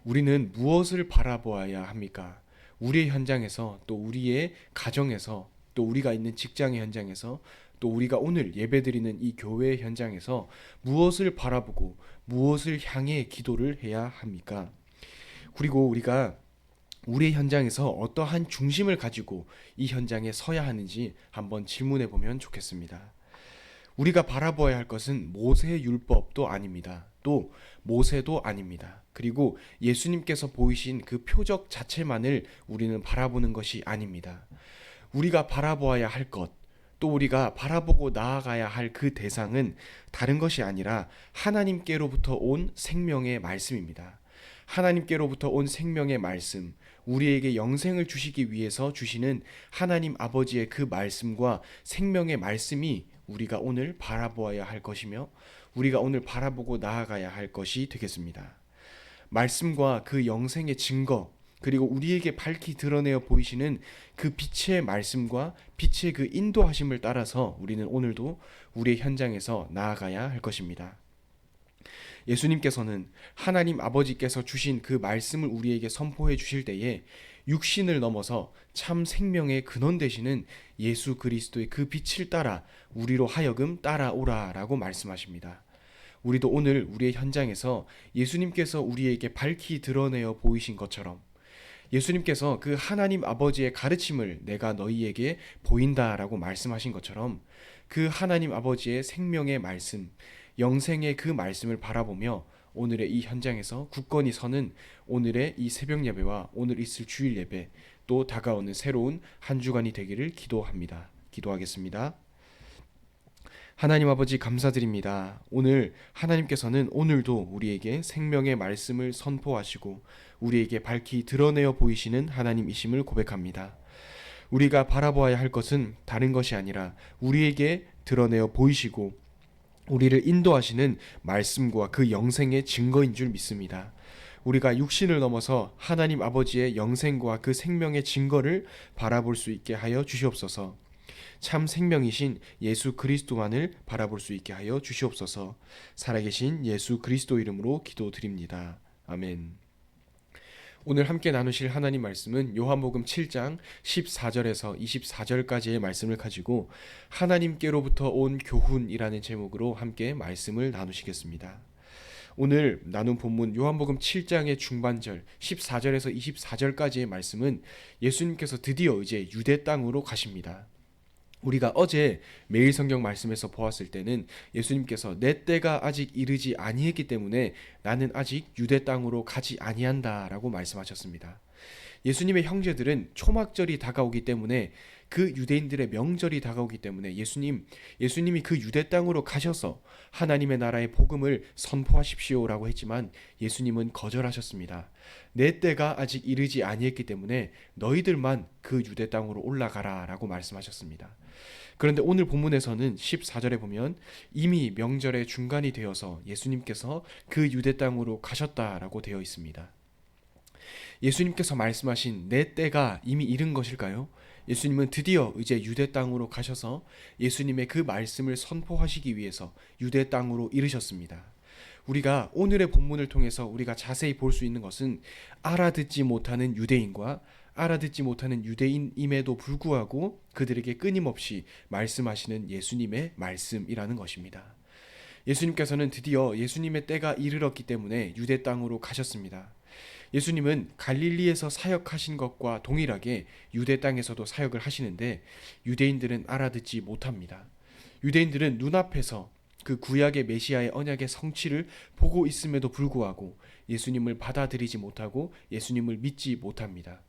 우리는 무엇을 바라보아야 합니까? 우리의 현장에서, 또 우리의 가정에서, 또 우리가 있는 직장의 현장에서, 또 우리가 오늘 예배드리는 이 교회의 현장에서 무엇을 바라보고 무엇을 향해 기도를 해야 합니까? 그리고 우리가 우리의 현장에서 어떠한 중심을 가지고 이 현장에 서야 하는지 한번 질문해 보면 좋겠습니다. 우리가 바라보아야 할 것은 모세 율법도 아닙니다. 또 모세도 아닙니다. 그리고 예수님께서 보이신 그 표적 자체만을 우리는 바라보는 것이 아닙니다. 우리가 바라보아야 할 것, 또 우리가 바라보고 나아가야 할 그 대상은 다른 것이 아니라 하나님께로부터 온 생명의 말씀입니다. 하나님께로부터 온 생명의 말씀, 우리에게 영생을 주시기 위해서 주시는 하나님 아버지의 그 말씀과 생명의 말씀이 우리가 오늘 바라보아야 할 것이며 우리가 오늘 바라보고 나아가야 할 것이 되겠습니다. 말씀과 그 영생의 증거, 그리고 우리에게 밝히 드러내어 보이시는 그 빛의 말씀과 빛의 그 인도하심을 따라서 우리는 오늘도 우리의 현장에서 나아가야 할 것입니다. 예수님께서는 하나님 아버지께서 주신 그 말씀을 우리에게 선포해 주실 때에 육신을 넘어서 참 생명의 근원 되시는 예수 그리스도의 그 빛을 따라 우리로 하여금 따라오라라고 말씀하십니다. 우리도 오늘 우리의 현장에서 예수님께서 우리에게 밝히 드러내어 보이신 것처럼 예수님께서 그 하나님 아버지의 가르침을 내가 너희에게 보인다라고 말씀하신 것처럼 그 하나님 아버지의 생명의 말씀, 영생의 그 말씀을 바라보며 오늘의 이 현장에서 굳건히 서는 오늘의 이 새벽 예배와 오늘 있을 주일 예배, 또 다가오는 새로운 한 주간이 되기를 기도합니다. 기도하겠습니다. 하나님 아버지 감사드립니다. 오늘 하나님께서는 오늘도 우리에게 생명의 말씀을 선포하시고 우리에게 밝히 드러내어 보이시는 하나님이심을 고백합니다. 우리가 바라보아야 할 것은 다른 것이 아니라 우리에게 드러내어 보이시고 우리를 인도하시는 말씀과 그 영생의 증거인 줄 믿습니다. 우리가 육신을 넘어서 하나님 아버지의 영생과 그 생명의 증거를 바라볼 수 있게 하여 주시옵소서. 참 생명이신 예수 그리스도만을 바라볼 수 있게 하여 주시옵소서. 살아계신 예수 그리스도 이름으로 기도드립니다. 아멘. 오늘 함께 나누실 하나님 말씀은 요한복음 7장 14절에서 24절까지의 말씀을 가지고 하나님께로부터 온 교훈이라는 제목으로 함께 말씀을 나누시겠습니다. 오늘 나눈 본문 요한복음 7장의 중반절 14절에서 24절까지의 말씀은 예수님께서 드디어 이제 유대 땅으로 가십니다. 우리가 어제 매일 성경 말씀에서 보았을 때는 예수님께서 내 때가 아직 이르지 아니했기 때문에 나는 아직 유대 땅으로 가지 아니한다라고 말씀하셨습니다. 예수님의 형제들은 초막절이 다가오기 때문에 그 유대인들의 명절이 다가오기 때문에 예수님이 그 유대 땅으로 가셔서 하나님의 나라의 복음을 선포하십시오라고 했지만 예수님은 거절하셨습니다. 내 때가 아직 이르지 아니했기 때문에 너희들만 그 유대 땅으로 올라가라라고 말씀하셨습니다. 그런데 오늘 본문에서는 14절에 보면 이미 명절의 중간이 되어서 예수님께서 그 유대 땅으로 가셨다라고 되어 있습니다. 예수님께서 말씀하신 내 때가 이미 이른 것일까요? 예수님은 드디어 이제 유대 땅으로 가셔서 예수님의 그 말씀을 선포하시기 위해서 유대 땅으로 이르셨습니다. 우리가 오늘의 본문을 통해서 우리가 자세히 볼 수 있는 것은 알아듣지 못하는 유대인과 알아듣지 못하는 유대인임에도 불구하고 그들에게 끊임없이 말씀하시는 예수님의 말씀이라는 것입니다. 예수님께서는 드디어 예수님의 때가 이르렀기 때문에 유대 땅으로 가셨습니다. 예수님은 갈릴리에서 사역하신 것과 동일하게 유대 땅에서도 사역을 하시는데 유대인들은 알아듣지 못합니다. 유대인들은 눈앞에서 그 구약의 메시아의 언약의 성취를 보고 있음에도 불구하고 예수님을 받아들이지 못하고 예수님을 믿지 못합니다.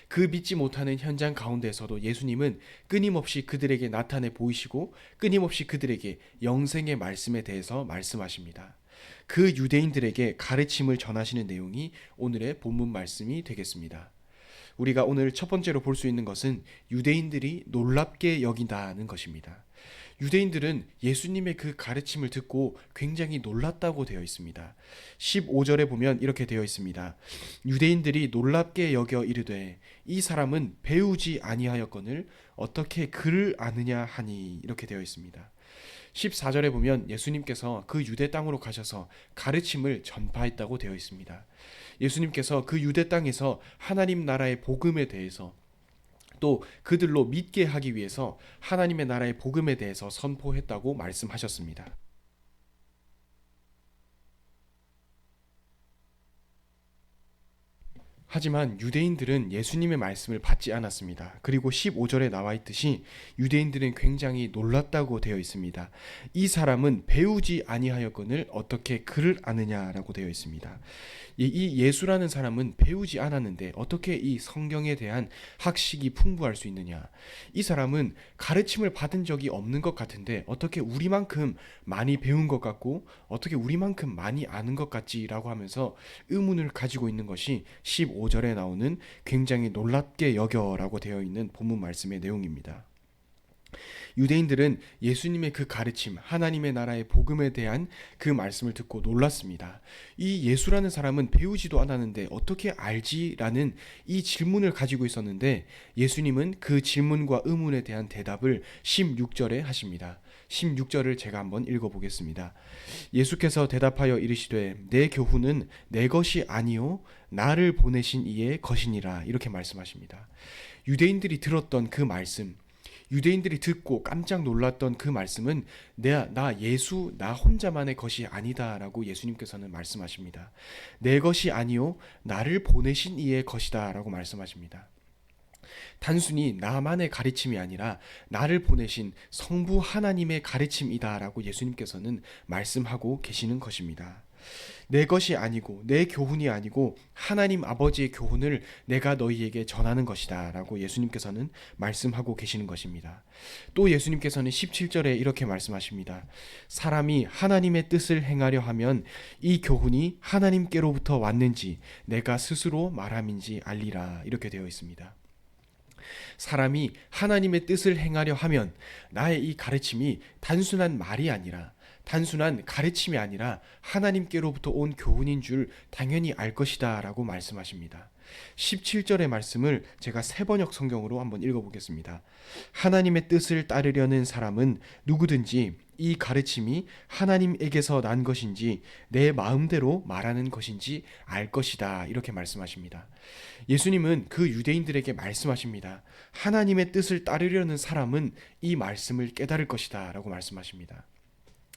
그 믿지 못하는 현장 가운데서도 예수님은 끊임없이 그들에게 나타내 보이시고 끊임없이 그들에게 영생의 말씀에 대해서 말씀하십니다. 그 유대인들에게 가르침을 전하시는 내용이 오늘의 본문 말씀이 되겠습니다. 우리가 오늘 첫 번째로 볼 수 있는 것은 유대인들이 놀랍게 여긴다는 것입니다. 유대인들은 예수님의 그 가르침을 듣고 굉장히 놀랐다고 되어 있습니다. 15절에 보면 이렇게 되어 있습니다. 유대인들이 놀랍게 여겨 이르되 이 사람은 배우지 아니하였거늘 어떻게 글을 아느냐 하니 이렇게 되어 있습니다. 14절에 보면 예수님께서 그 유대 땅으로 가셔서 가르침을 전파했다고 되어 있습니다. 예수님께서 그 유대 땅에서 하나님 나라의 복음에 대해서 또 그들로 믿게 하기 위해서 하나님의 나라의 복음에 대해서 선포했다고 말씀하셨습니다. 하지만 유대인들은 예수님의 말씀을 받지 않았습니다. 그리고 15절에 나와 있듯이 유대인들은 굉장히 놀랐다고 되어 있습니다. 이 사람은 배우지 아니하였거늘 어떻게 그를 아느냐라고 되어 있습니다. 이 예수라는 사람은 배우지 않았는데 어떻게 이 성경에 대한 학식이 풍부할 수 있느냐? 이 사람은 가르침을 받은 적이 없는 것 같은데 어떻게 우리만큼 많이 배운 것 같고 어떻게 우리만큼 많이 아는 것 같지라고 하면서 의문을 가지고 있는 것이 15절에 나오는 굉장히 놀랍게 여겨라고 되어 있는 본문 말씀의 내용입니다. 유대인들은 예수님의 그 가르침, 하나님의 나라의 복음에 대한 그 말씀을 듣고 놀랐습니다. 이 예수라는 사람은 배우지도 않았는데 어떻게 알지라는 이 질문을 가지고 있었는데 예수님은 그 질문과 의문에 대한 대답을 16절에 하십니다. 16절을 제가 한번 읽어보겠습니다. 예수께서 대답하여 이르시되 내 교훈은 내 것이 아니요 나를 보내신 이의 것이니라 이렇게 말씀하십니다. 유대인들이 들었던 그 말씀, 유대인들이 듣고 깜짝 놀랐던 그 말씀은 나 예수 나 혼자만의 것이 아니다라고 예수님께서는 말씀하십니다. 내 것이 아니요 나를 보내신 이의 것이다라고 말씀하십니다. 단순히 나만의 가르침이 아니라 나를 보내신 성부 하나님의 가르침이다라고 예수님께서는 말씀하고 계시는 것입니다. 내 것이 아니고 내 교훈이 아니고 하나님 아버지의 교훈을 내가 너희에게 전하는 것이다 라고 예수님께서는 말씀하고 계시는 것입니다. 또 예수님께서는 17절에 이렇게 말씀하십니다. 사람이 하나님의 뜻을 행하려 하면 이 교훈이 하나님께로부터 왔는지 내가 스스로 말함인지 알리라 이렇게 되어 있습니다. 사람이 하나님의 뜻을 행하려 하면 나의 이 가르침이 단순한 말이 아니라 단순한 가르침이 아니라 하나님께로부터 온 교훈인 줄 당연히 알 것이다 라고 말씀하십니다. 17절의 말씀을 제가 새번역 성경으로 한번 읽어보겠습니다. 하나님의 뜻을 따르려는 사람은 누구든지 이 가르침이 하나님에게서 난 것인지 내 마음대로 말하는 것인지 알 것이다 이렇게 말씀하십니다. 예수님은 그 유대인들에게 말씀하십니다. 하나님의 뜻을 따르려는 사람은 이 말씀을 깨달을 것이다 라고 말씀하십니다.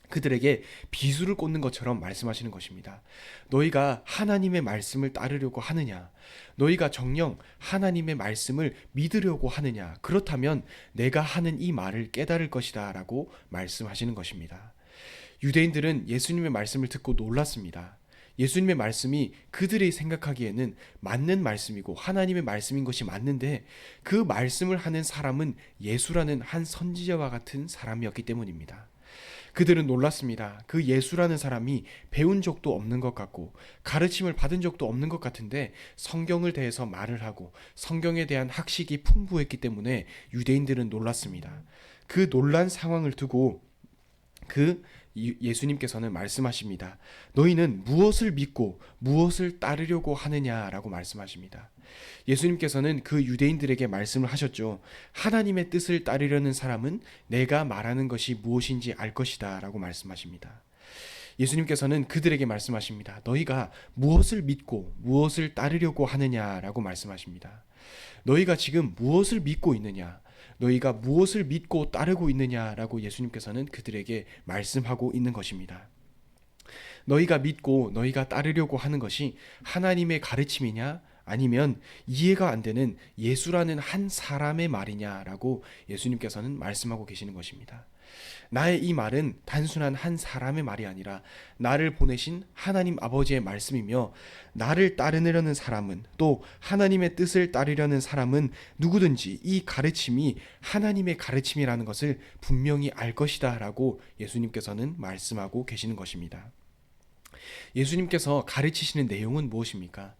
그들에게 비수를 꽂는 것처럼 말씀하시는 것입니다. 너희가 하나님의 말씀을 따르려고 하느냐? 너희가 정녕 하나님의 말씀을 믿으려고 하느냐? 그렇다면 내가 하는 이 말을 깨달을 것이다 라고 말씀하시는 것입니다. 유대인들은 예수님의 말씀을 듣고 놀랐습니다. 예수님의 말씀이 그들이 생각하기에는 맞는 말씀이고 하나님의 말씀인 것이 맞는데 그 말씀을 하는 사람은 예수라는 한 선지자와 같은 사람이었기 때문입니다. 그들은 놀랐습니다. 그 예수라는 사람이 배운 적도 없는 것 같고 가르침을 받은 적도 없는 것 같은데 성경을 대해서 말을 하고 성경에 대한 학식이 풍부했기 때문에 유대인들은 놀랐습니다. 그 놀란 상황을 두고 예수님께서는 말씀하십니다. 너희는 무엇을 믿고 무엇을 따르려고 하느냐라고 말씀하십니다. 예수님께서는 그 유대인들에게 말씀을 하셨죠. 하나님의 뜻을 따르려는 사람은 내가 말하는 것이 무엇인지 알 것이다 라고 말씀하십니다. 예수님께서는 그들에게 말씀하십니다. 너희가 무엇을 믿고 무엇을 따르려고 하느냐라고 말씀하십니다. 너희가 지금 무엇을 믿고 있느냐? 너희가 무엇을 믿고 따르고 있느냐라고 예수님께서는 그들에게 말씀하고 있는 것입니다. 너희가 믿고 너희가 따르려고 하는 것이 하나님의 가르침이냐 아니면 이해가 안 되는 예수라는 한 사람의 말이냐라고 예수님께서는 말씀하고 계시는 것입니다. 나의 이 말은 단순한 한 사람의 말이 아니라 나를 보내신 하나님 아버지의 말씀이며 나를 따르려는 사람은 또 하나님의 뜻을 따르려는 사람은 누구든지 이 가르침이 하나님의 가르침이라는 것을 분명히 알 것이다 라고 예수님께서는 말씀하고 계시는 것입니다. 예수님께서 가르치시는 내용은 무엇입니까?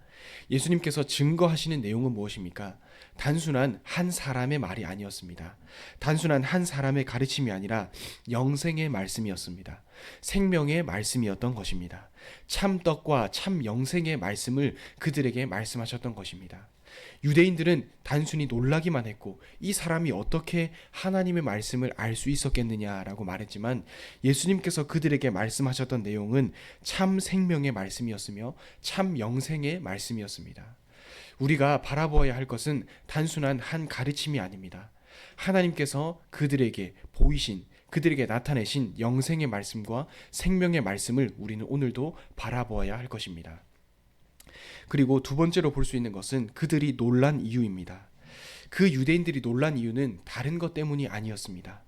예수님께서 증거하시는 내용은 무엇입니까? 단순한 한 사람의 말이 아니었습니다. 단순한 한 사람의 가르침이 아니라 영생의 말씀이었습니다. 생명의 말씀이었던 것입니다. 참 떡과 참 영생의 말씀을 그들에게 말씀하셨던 것입니다. 유대인들은 단순히 놀라기만 했고 이 사람이 어떻게 하나님의 말씀을 알 수 있었겠느냐라고 말했지만 예수님께서 그들에게 말씀하셨던 내용은 참 생명의 말씀이었으며 참 영생의 말씀이었습니다. 우리가 바라보아야 할 것은 단순한 한 가르침이 아닙니다. 하나님께서 그들에게 보이신, 그들에게 나타내신 영생의 말씀과 생명의 말씀을 우리는 오늘도 바라보아야 할 것입니다. 그리고 두 번째로 볼 수 있는 것은 그들이 놀란 이유입니다. 그 유대인들이 놀란 이유는 다른 것 때문이 아니었습니다.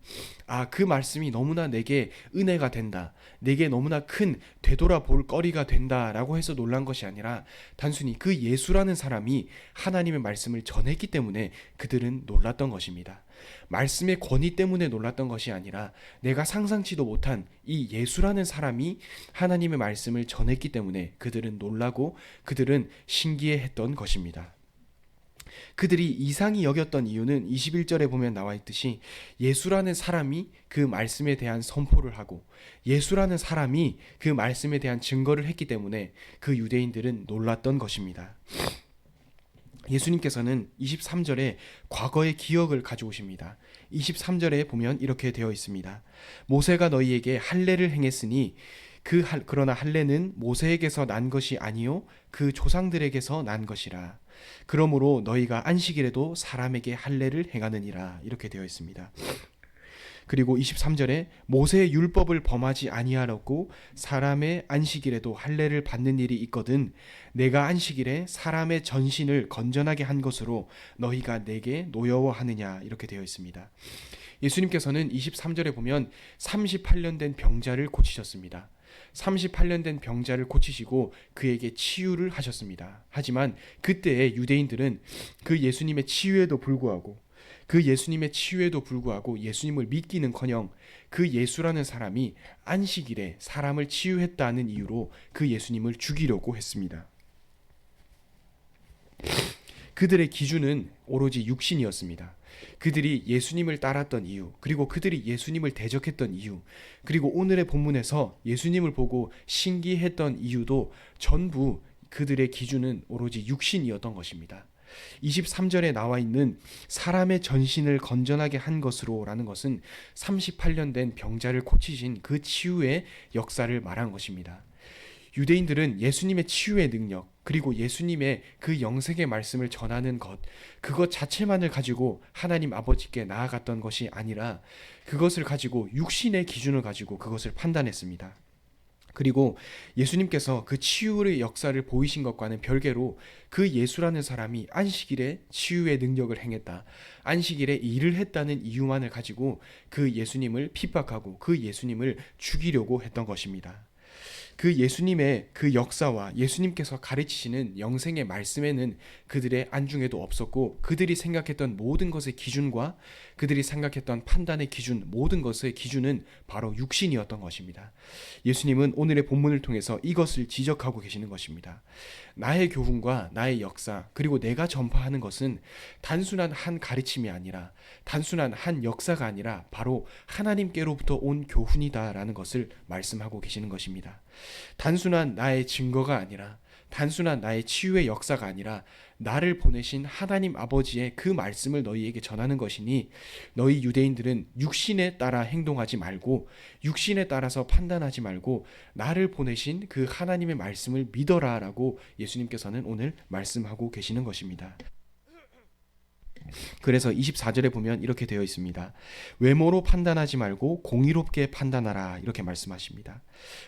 그 말씀이 너무나 내게 은혜가 된다, 내게 너무나 큰 되돌아볼 거리가 된다라고 해서 놀란 것이 아니라 단순히 그 예수라는 사람이 하나님의 말씀을 전했기 때문에 그들은 놀랐던 것입니다. 말씀의 권위 때문에 놀랐던 것이 아니라 내가 상상치도 못한 이 예수라는 사람이 하나님의 말씀을 전했기 때문에 그들은 놀라고 그들은 신기해했던 것입니다. 그들이 이상히 여겼던 이유는 21절에 보면 나와 있듯이 예수라는 사람이 그 말씀에 대한 선포를 하고 예수라는 사람이 그 말씀에 대한 증거를 했기 때문에 그 유대인들은 놀랐던 것입니다. 예수님께서는 23절에 과거의 기억을 가져오십니다. 23절에 보면 이렇게 되어 있습니다. 모세가 너희에게 할례를 행했으니 그러나 할례는 모세에게서 난 것이 아니요 그 조상들에게서 난 것이라. 그러므로 너희가 안식일에도 사람에게 할례를 행하느니라. 이렇게 되어 있습니다. 그리고 23절에 모세의 율법을 범하지 아니하라고 사람의 안식일에도 할례를 받는 일이 있거든 내가 안식일에 사람의 전신을 건전하게 한 것으로 너희가 내게 노여워하느냐. 이렇게 되어 있습니다. 예수님께서는 23절에 보면 38년 된 병자를 고치셨습니다. 38년 된 병자를 고치시고 그에게 치유를 하셨습니다. 하지만 그때의 유대인들은 그 예수님의 치유에도 불구하고 예수님을 믿기는커녕 그 예수라는 사람이 안식일에 사람을 치유했다는 이유로 그 예수님을 죽이려고 했습니다. 그들의 기준은 오로지 육신이었습니다. 그들이 예수님을 따랐던 이유, 그리고 그들이 예수님을 대적했던 이유, 그리고 오늘의 본문에서 예수님을 보고 신기했던 이유도 전부 그들의 기준은 오로지 육신이었던 것입니다. 23절에 나와 있는 사람의 전신을 건전하게 한 것으로 라는 것은 38년 된 병자를 고치신 그 치유의 역사를 말한 것입니다. 유대인들은 예수님의 치유의 능력, 그리고 예수님의 그 영생의 말씀을 전하는 그것 자체만을 가지고 하나님 아버지께 나아갔던 것이 아니라 그것을 가지고 육신의 기준을 가지고 그것을 판단했습니다. 그리고 예수님께서 그 치유의 역사를 보이신 것과는 별개로 그 예수라는 사람이 안식일에 치유의 능력을 행했다, 안식일에 일을 했다는 이유만을 가지고 그 예수님을 핍박하고 그 예수님을 죽이려고 했던 것입니다. 그 예수님의 그 역사와 예수님께서 가르치시는 영생의 말씀에는 그들의 안중에도 없었고 그들이 생각했던 모든 것의 기준과 그들이 생각했던 판단의 기준, 모든 것의 기준은 바로 육신이었던 것입니다. 예수님은 오늘의 본문을 통해서 이것을 지적하고 계시는 것입니다. 나의 교훈과 나의 역사, 그리고 내가 전파하는 것은 단순한 한 가르침이 아니라 단순한 한 역사가 아니라 바로 하나님께로부터 온 교훈이다라는 것을 말씀하고 계시는 것입니다. 단순한 나의 증거가 아니라 단순한 나의 치유의 역사가 아니라 나를 보내신 하나님 아버지의 그 말씀을 너희에게 전하는 것이니 너희 유대인들은 육신에 따라 행동하지 말고 육신에 따라서 판단하지 말고 나를 보내신 그 하나님의 말씀을 믿어라 라고 예수님께서는 오늘 말씀하고 계시는 것입니다. 그래서 24절에 보면 이렇게 되어 있습니다. 외모로 판단하지 말고 공의롭게 판단하라, 이렇게 말씀하십니다.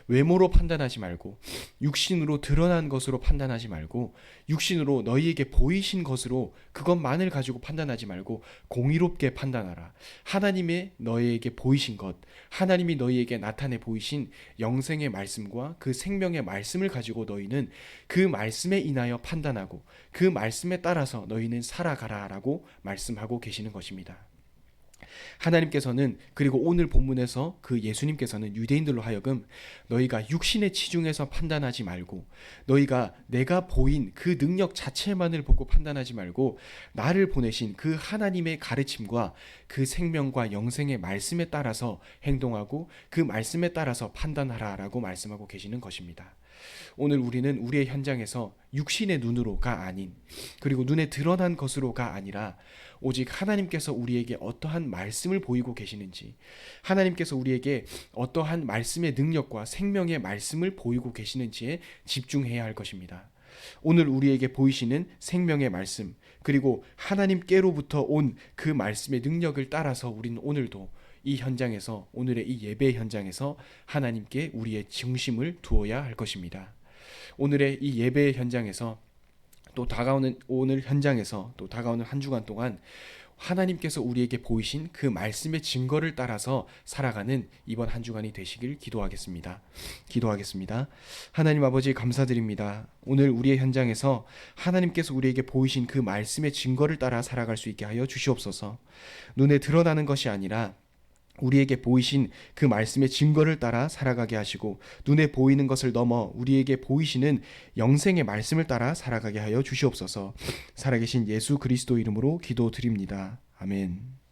외모로 판단하지 말고 육신으로 드러난 것으로 판단하지 말고 육신으로 너희에게 보이신 것으로 그것만을 가지고 판단하지 말고 공의롭게 판단하라. 하나님의 너희에게 보이신 것, 하나님이 너희에게 나타내 보이신 영생의 말씀과 그 생명의 말씀을 가지고 너희는 그 말씀에 인하여 판단하고 그 말씀에 따라서 너희는 살아가라 라고 말씀하고 계시는 것입니다. 하나님께서는, 그리고 오늘 본문에서 그 예수님께서는 유대인들로 하여금 너희가 육신에 치중해서 판단하지 말고, 너희가 내가 보인 그 능력 자체만을 보고 판단하지 말고 나를 보내신 그 하나님의 가르침과 그 생명과 영생의 말씀에 따라서 행동하고 그 말씀에 따라서 판단하라라고 말씀하고 계시는 것입니다. 오늘 우리는 우리의 현장에서 육신의 눈으로가 아닌, 그리고 눈에 드러난 것으로가 아니라 오직 하나님께서 우리에게 어떠한 말씀을 보이고 계시는지, 하나님께서 우리에게 어떠한 말씀의 능력과 생명의 말씀을 보이고 계시는지에 집중해야 할 것입니다. 오늘 우리에게 보이시는 생명의 말씀, 그리고 하나님께로부터 온 그 말씀의 능력을 따라서 우리는 오늘도 이 현장에서, 오늘의 이 예배 현장에서 하나님께 우리의 중심을 두어야 할 것입니다. 오늘의 이 예배 현장에서, 또 다가오는 오늘 현장에서, 또 다가오는 한 주간 동안 하나님께서 우리에게 보이신 그 말씀의 증거를 따라서 살아가는 이번 한 주간이 되시길 기도하겠습니다. 하나님 아버지, 감사드립니다. 오늘 우리의 현장에서 하나님께서 우리에게 보이신 그 말씀의 증거를 따라 살아갈 수 있게 하여 주시옵소서. 눈에 드러나는 것이 아니라 우리에게 보이신 그 말씀의 증거를 따라 살아가게 하시고, 눈에 보이는 것을 넘어 우리에게 보이시는 영생의 말씀을 따라 살아가게 하여 주시옵소서. 살아계신 예수 그리스도 이름으로 기도드립니다. 아멘.